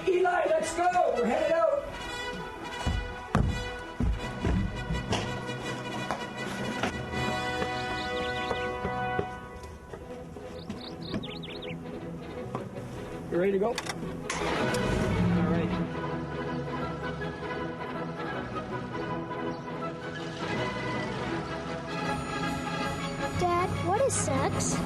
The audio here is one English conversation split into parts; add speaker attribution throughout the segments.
Speaker 1: Eli, let's go. We're headed out. You ready to go? All right.
Speaker 2: Dad, what is sex?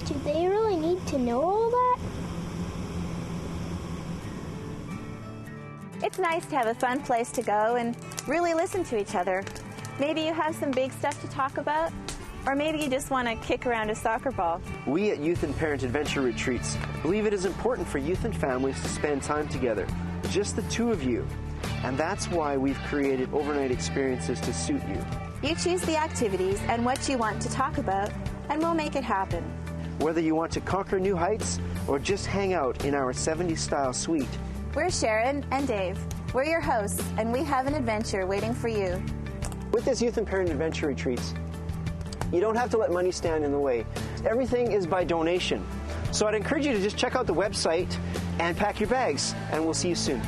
Speaker 2: Do they really need to know all that?
Speaker 3: It's nice to have a fun place to go and really listen to each other. Maybe you have some big stuff to talk about, or maybe you just want to kick around a soccer ball.
Speaker 4: We at Youth and Parent Adventure Retreats believe it is important for youth and families to spend time together, just the two of you. And that's why we've created overnight experiences to suit you.
Speaker 3: You choose the activities and what you want to talk about, and we'll make it happen.
Speaker 4: Whether you want to conquer new heights or just hang out in our 70s style suite,
Speaker 3: We're Sharon and Dave. We're your hosts, and we have an adventure waiting for you.
Speaker 4: with this Youth and Parent Adventure Retreats, you don't have to let money stand in the way. Everything is by donation. So I'd encourage you to just check out the website and pack your bags, and we'll see you soon.